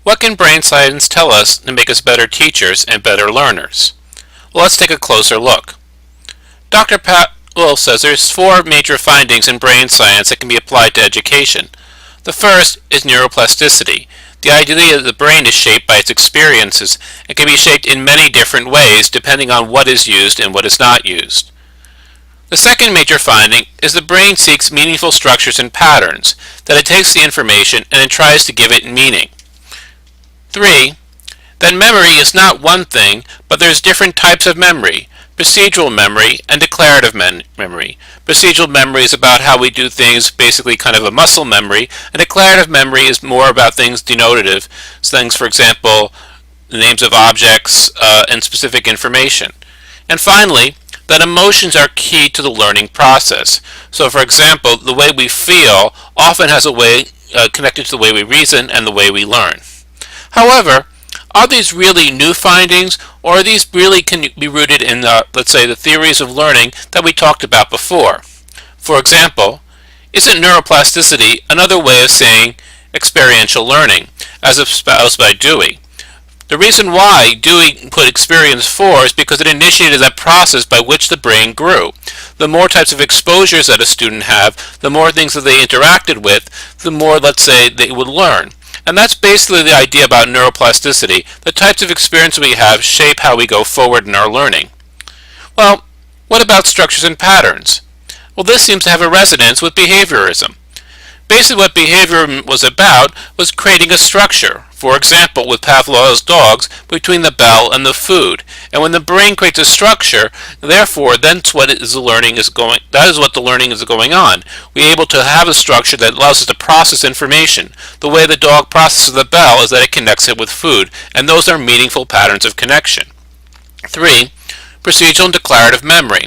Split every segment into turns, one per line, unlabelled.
What can brain science tell us to make us better teachers and better learners? Well, let's take a closer look. Dr. Powell says there's four major findings in brain science that can be applied to education. The first is neuroplasticity. The idea that the brain is shaped by its experiences and can be shaped in many different ways depending on what is used and what is not used. The second major finding is the brain seeks meaningful structures and patterns, that it takes the information and it tries to give it meaning. 3. That memory is not one thing, but there's different types of memory: procedural memory and declarative memory. Procedural memory is about how we do things, basically kind of a muscle memory, and declarative memory is more about things denotative, things, for example, the names of objects and specific information. And finally, that emotions are key to the learning process. So, for example, the way we feel often has a way connected to the way we reason and the way we learn. However, are these really new findings, or are these really can be rooted in, let's say, the theories of learning that we talked about before? For example, isn't neuroplasticity another way of saying experiential learning, as espoused by Dewey? The reason why Dewey put experience for is because it initiated that process by which the brain grew. The more types of exposures that a student have, the more things that they interacted with, the more, let's say, they would learn. And that's basically the idea about neuroplasticity. The types of experience we have shape how we go forward in our learning. Well, what about structures and patterns? Well, this seems to have a resonance with behaviorism. Basically what behaviorism was about was creating a structure. For example, with Pavlov's dogs, between the bell and the food. And when the brain creates a structure, therefore, that's what the learning is going. That is what the learning is going on. We're able to have a structure that allows us to process information. The way the dog processes the bell is that it connects it with food, and those are meaningful patterns of connection. 3. Procedural and declarative memory.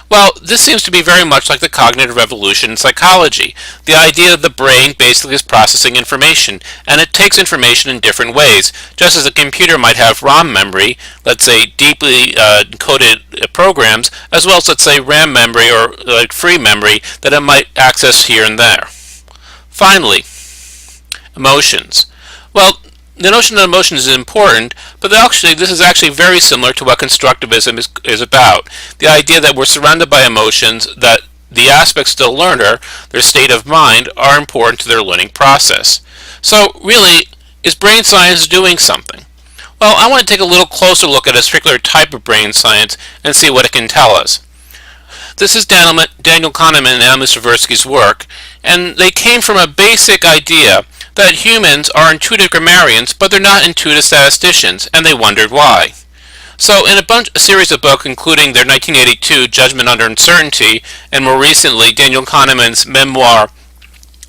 Well, this seems to be very much like the cognitive revolution in psychology. The idea of the brain basically is processing information, and it takes information in different ways. Just as a computer might have ROM memory, let's say deeply encoded programs, as well as, let's say, RAM memory or free memory that it might access here and there. Finally, emotions. Well, the notion of emotions is important, but this is actually very similar to what constructivism is about. The idea that we're surrounded by emotions, that the aspects of the learner, their state of mind, are important to their learning process. So really, is brain science doing something? Well, I want to take a little closer look at a particular type of brain science and see what it can tell us. This is Daniel Kahneman and Amos Tversky's work, and they came from a basic idea that humans are intuitive grammarians, but they're not intuitive statisticians, and they wondered why. So in a series of books, including their 1982 Judgment Under Uncertainty, and more recently Daniel Kahneman's memoir,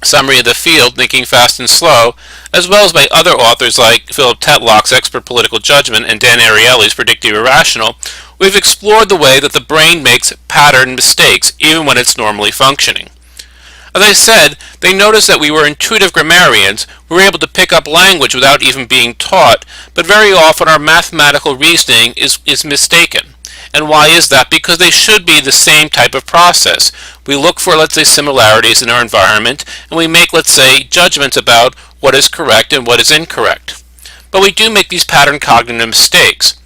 Summary of the Field, Thinking Fast and Slow, as well as by other authors like Philip Tetlock's Expert Political Judgment and Dan Ariely's Predictive Irrational, we've explored the way that the brain makes pattern mistakes, even when it's normally functioning. As I said, they noticed that we were intuitive grammarians. We were able to pick up language without even being taught, but very often our mathematical reasoning is mistaken. And why is that? Because they should be the same type of process. We look for, let's say, similarities in our environment, and we make, let's say, judgments about what is correct and what is incorrect. But we do make these pattern cognitive mistakes.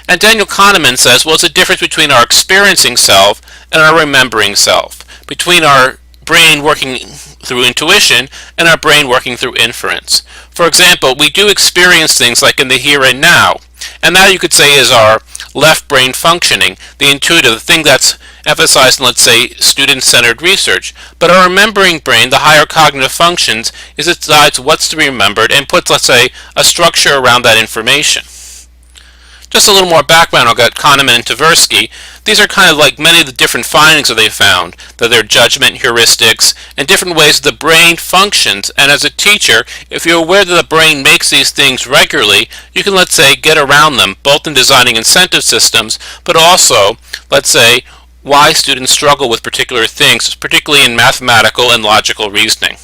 And Daniel Kahneman says, well, it's a difference between our experiencing self and our remembering self, between our brain working through intuition and our brain working through inference. For example, we do experience things like in the here and now, and that you could say is our left brain functioning, the intuitive, the thing that's emphasized in, let's say, student-centered research. But our remembering brain, the higher cognitive functions, is it decides what's to be remembered and puts, let's say, a structure around that information. Just a little more background on Kahneman and Tversky. These are kind of like many of the different findings that they found, that they're judgment heuristics and different ways the brain functions. And as a teacher, if you're aware that the brain makes these things regularly, you can, let's say, get around them, both in designing incentive systems, but also, let's say, why students struggle with particular things, particularly in mathematical and logical reasoning.